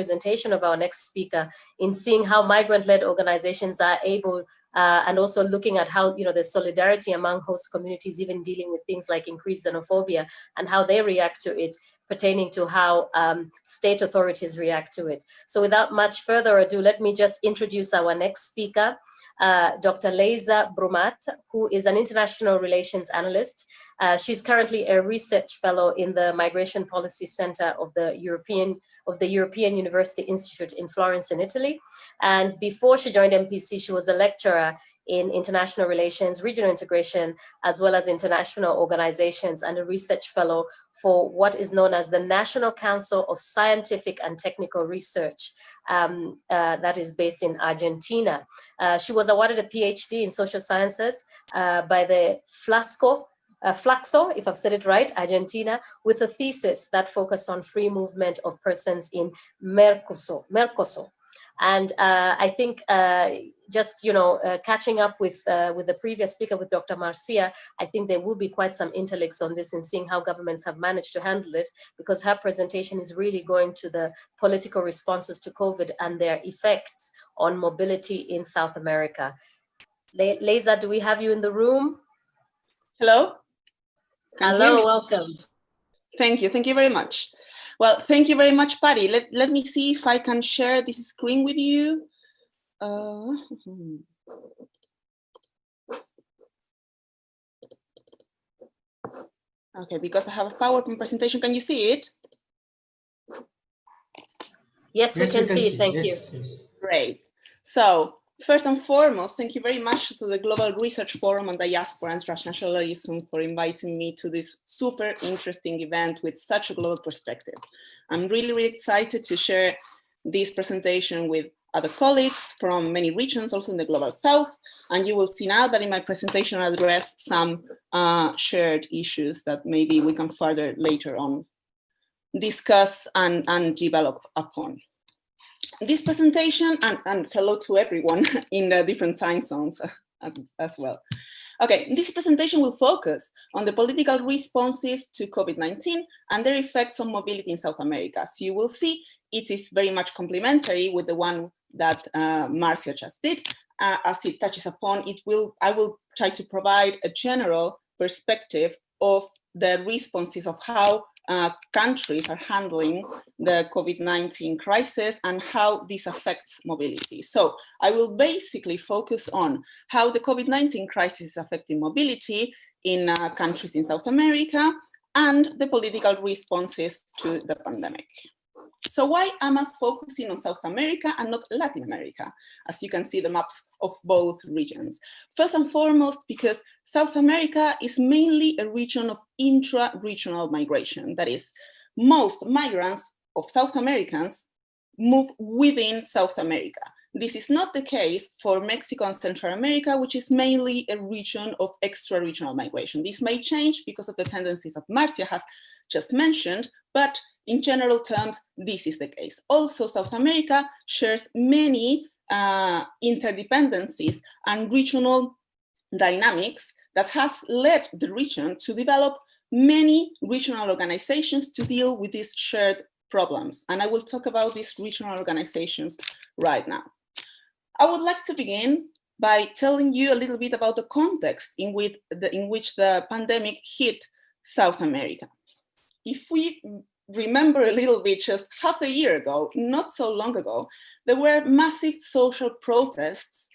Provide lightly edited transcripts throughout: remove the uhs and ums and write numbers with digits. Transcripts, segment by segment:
presentation of our next speaker in seeing how migrant-led organizations are able and also looking at how, there's solidarity among host communities, even dealing with things like increased xenophobia and how they react to it, pertaining to how state authorities react to it. So without much further ado, let me just introduce our next speaker, Dr. Leiza Brumat, who is an international relations analyst. She's currently a research fellow in the Migration Policy Center of the European University Institute in Florence in Italy. And before she joined MPC, she was a lecturer in international relations, regional integration, as well as international organizations, and a research fellow for what is known as the National Council of Scientific and Technical Research, that is based in Argentina. She was awarded a PhD in social sciences by the Flaxo, if I've said it right, Argentina, with a thesis that focused on free movement of persons in Mercosur. And I think catching up with the previous speaker, with Dr. Marcia, I think there will be quite some interlinks on this in seeing how governments have managed to handle it, because her presentation is really going to the political responses to COVID and their effects on mobility in South America. Leiza, do we have you in the room? Hello. Hello, welcome. Thank you very much. Well, thank you very much, Patty. Let me see if I can share this screen with you. Okay, because I have a PowerPoint presentation, can you see it? Yes, we can see it, thank you. Yes. Great. So, first and foremost, thank you very much to the Global Research Forum on Diaspora and Transnationalism for inviting me to this super interesting event with such a global perspective. I'm really excited to share this presentation with other colleagues from many regions, also in the Global South. And you will see now that in my presentation, I address some shared issues that maybe we can further later on discuss and develop upon. This presentation, and hello to everyone in the different time zones as well. Okay, this presentation will focus on the political responses to COVID-19 and their effects on mobility in South America. So you will see it is very much complementary with the one that Marcia just did. As it touches upon, I will try to provide a general perspective of the responses of how countries are handling the COVID-19 crisis and how this affects mobility. So I will basically focus on how the COVID-19 crisis is affecting mobility in countries in South America and the political responses to the pandemic. So why am I focusing on South America and not Latin America? As you can see the maps of both regions. First and foremost, because South America is mainly a region of intra-regional migration. That is, most migrants of South Americans move within South America. This is not the case for Mexico and Central America, which is mainly a region of extra-regional migration. This may change because of the tendencies that Marcia has just mentioned, but in general terms, this is the case. Also, South America shares many interdependencies and regional dynamics that has led the region to develop many regional organizations to deal with these shared problems. And I will talk about these regional organizations right now. I would like to begin by telling you a little bit about the context in which the pandemic hit South America. If we remember a little bit, just half a year ago, not so long ago, there were massive social protests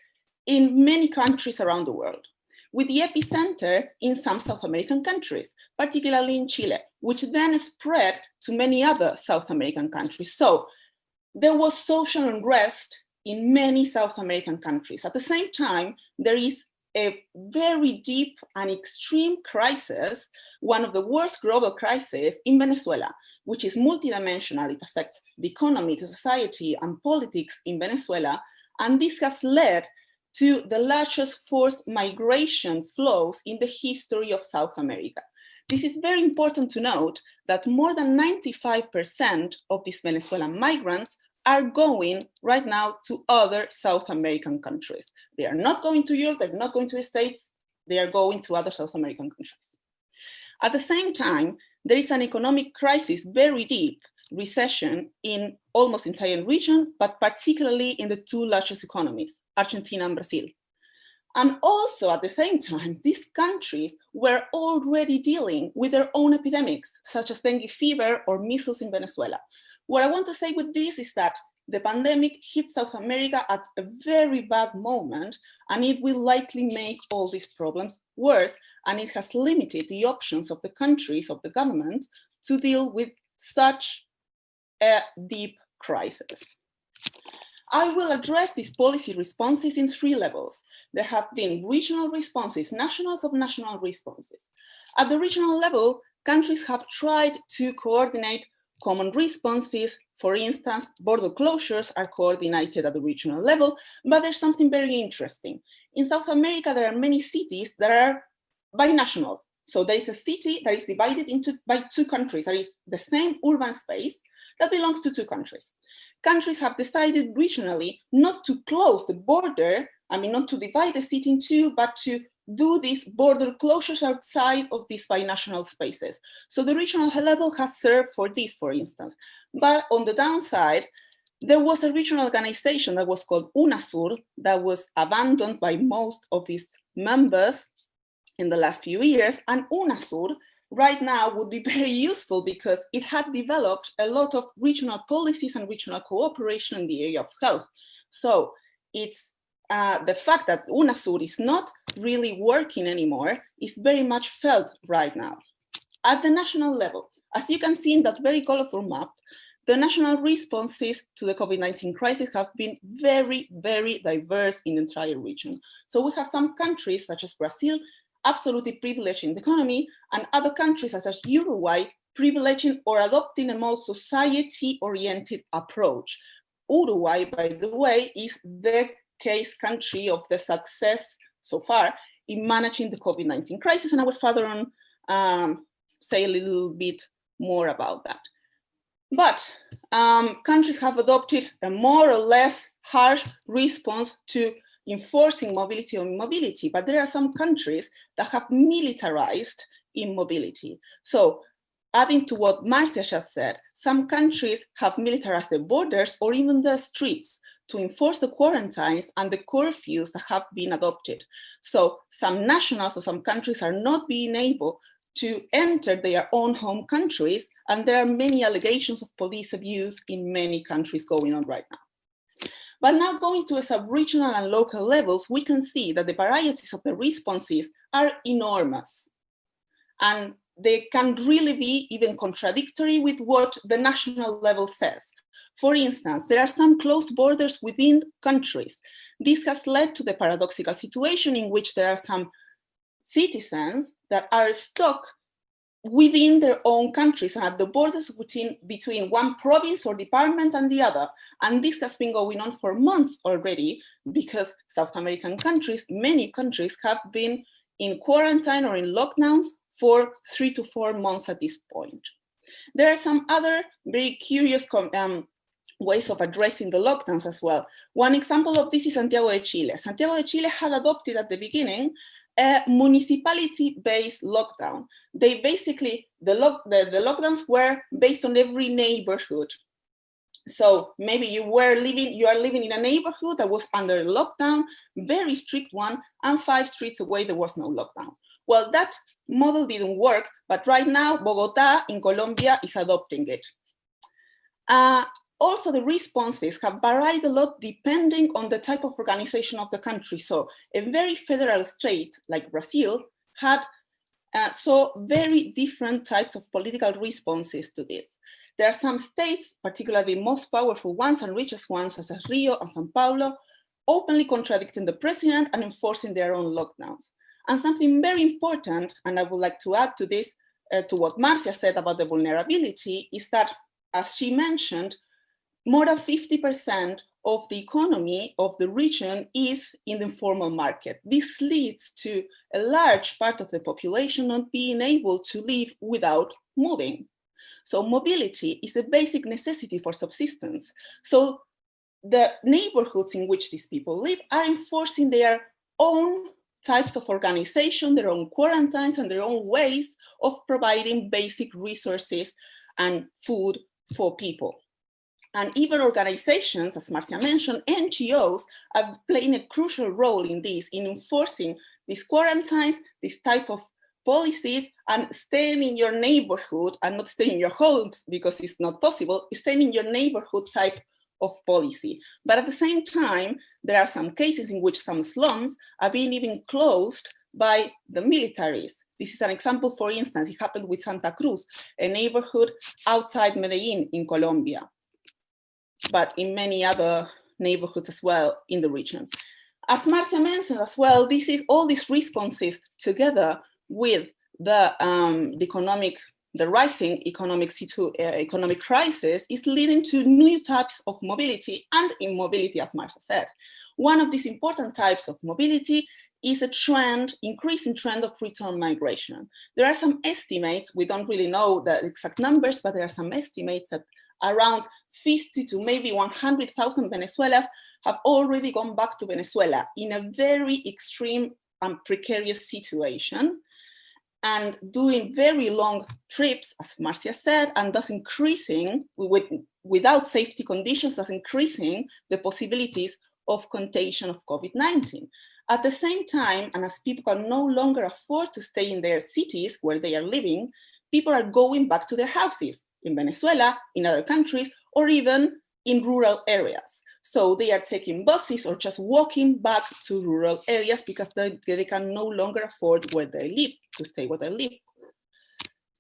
in many countries around the world, with the epicenter in some South American countries, particularly in Chile, which then spread to many other South American countries. So there was social unrest in many South American countries. At the same time, there is a very deep and extreme crisis, one of the worst global crises in Venezuela, which is multidimensional. It affects the economy, society, and politics in Venezuela. And this has led to the largest forced migration flows in the history of South America. This is very important to note that more than 95% of these Venezuelan migrants are going right now to other South American countries. They are not going to Europe, they're not going to the States, they are going to other South American countries. At the same time, there is an economic crisis very deep recession in almost entire region, but particularly in the two largest economies, Argentina and Brazil. And also at the same time, these countries were already dealing with their own epidemics, such as dengue fever or measles in Venezuela. What I want to say with this is that the pandemic hit South America at a very bad moment, and it will likely make all these problems worse, and it has limited the options of the countries, of the governments, to deal with such a deep crisis. I will address these policy responses in three levels. There have been regional responses, national, subnational responses. At the regional level, countries have tried to coordinate common responses. For instance, border closures are coordinated at the regional level, but there's something very interesting. In South America, there are many cities that are binational. So there is a city that is divided by two countries. There is the same urban space that belongs to two countries. Countries have decided regionally not to close the border, not to divide the city in two, but to do these border closures outside of these binational spaces. So the regional level has served for this, for instance. But on the downside, there was a regional organization that was called UNASUR that was abandoned by most of its members in the last few years, and UNASUR right now would be very useful because it had developed a lot of regional policies and regional cooperation in the area of health. So it's the fact that UNASUR is not really working anymore is very much felt right now. At the national level, as you can see in that very colorful map, the national responses to the COVID-19 crisis have been very, very diverse in the entire region. So we have some countries such as Brazil absolutely privileging the economy, and other countries such as Uruguay privileging or adopting a more society-oriented approach. Uruguay, by the way, is the case country of the success so far in managing the COVID-19 crisis, and I will further on say a little bit more about that. But countries have adopted a more or less harsh response to enforcing mobility or immobility, but there are some countries that have militarized immobility. So adding to what Marcia just said, some countries have militarized the borders or even the streets to enforce the quarantines and the curfews that have been adopted. So some nationals or some countries are not being able to enter their own home countries, and there are many allegations of police abuse in many countries going on right now. But now going to a sub-regional and local levels, we can see that the varieties of the responses are enormous. And they can really be even contradictory with what the national level says. For instance, there are some closed borders within countries. This has led to the paradoxical situation in which there are some citizens that are stuck within their own countries and at the borders between one province or department and the other. And this has been going on for months already because South American countries, many countries have been in quarantine or in lockdowns for 3 to 4 months at this point. There are some other very curious ways of addressing the lockdowns as well. One example of this is Santiago de Chile. Santiago de Chile had adopted at the beginning a municipality-based lockdown. They basically, the lockdowns were based on every neighborhood. So maybe you are living in a neighborhood that was under lockdown, very strict one, and 5 streets away there was no lockdown. Well, that model didn't work, but right now Bogota in Colombia is adopting it. Also, the responses have varied a lot depending on the type of organization of the country. So a very federal state like Brazil had saw very different types of political responses to this. There are some states, particularly the most powerful ones and richest ones, such as Rio and São Paulo, openly contradicting the president and enforcing their own lockdowns. And something very important, and I would like to add to this, to what Marcia said about the vulnerability, is that, as she mentioned, more than 50% of the economy of the region is in the informal market. This leads to a large part of the population not being able to live without moving. So mobility is a basic necessity for subsistence. So the neighborhoods in which these people live are enforcing their own types of organization, their own quarantines, and their own ways of providing basic resources and food for people. And even organizations, as Marcia mentioned, NGOs are playing a crucial role in this, in enforcing these quarantines, this type of policies, and staying in your neighborhood and not staying in your homes because it's not possible, staying in your neighborhood type of policy. But at the same time, there are some cases in which some slums are being even closed by the militaries. This is an example, for instance, it happened with Santa Cruz, a neighborhood outside Medellin in Colombia, but in many other neighborhoods as well in the region. As Marcia mentioned as well, this is all these responses together with the rising economic crisis is leading to new types of mobility and immobility, as Marcia said. One of these important types of mobility is a increasing trend of return migration. There are some estimates, we don't really know the exact numbers, but there are some estimates that around 50 to maybe 100,000 Venezuelans have already gone back to Venezuela in a very extreme and precarious situation, and doing very long trips, as Marcia said, and thus increasing, without safety conditions, thus increasing the possibilities of contagion of COVID-19. At the same time, and as people can no longer afford to stay in their cities where they are living, people are going back to their houses in Venezuela, in other countries, or even in rural areas. So they are taking buses or just walking back to rural areas because they can no longer afford where they live, to stay where they live.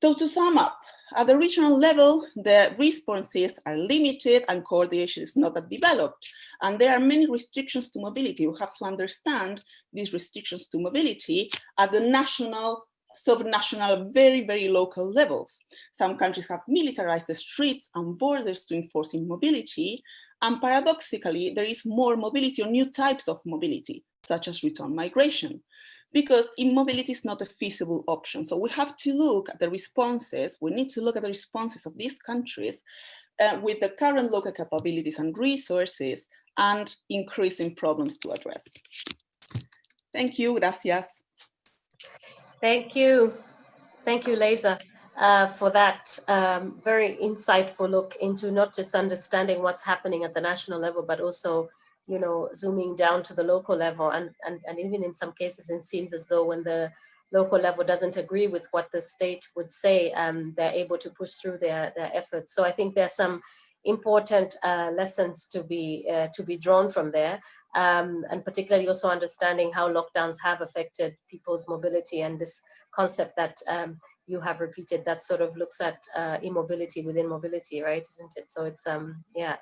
So to sum up, at the regional level, the responses are limited and coordination is not that developed. And there are many restrictions to mobility. We have to understand these restrictions to mobility at the national, subnational, very, very local levels. Some countries have militarized the streets and borders to enforce mobility. And paradoxically, there is more mobility or new types of mobility, such as return migration, because immobility is not a feasible option. So we have to look at the responses. We need to look at the responses of these countries with the current local capabilities and resources and increasing problems to address. Thank you, gracias. Thank you. Thank you, Leiza, for that very insightful look into not just understanding what's happening at the national level, but also, you know, zooming down to the local level. And even in some cases, it seems as though when the local level doesn't agree with what the state would say, they're able to push through their efforts. So I think there's some important lessons to be drawn from there. And particularly also understanding how lockdowns have affected people's mobility, and this concept that you have repeated that sort of looks at immobility within mobility, right? Isn't it? So it's, yeah.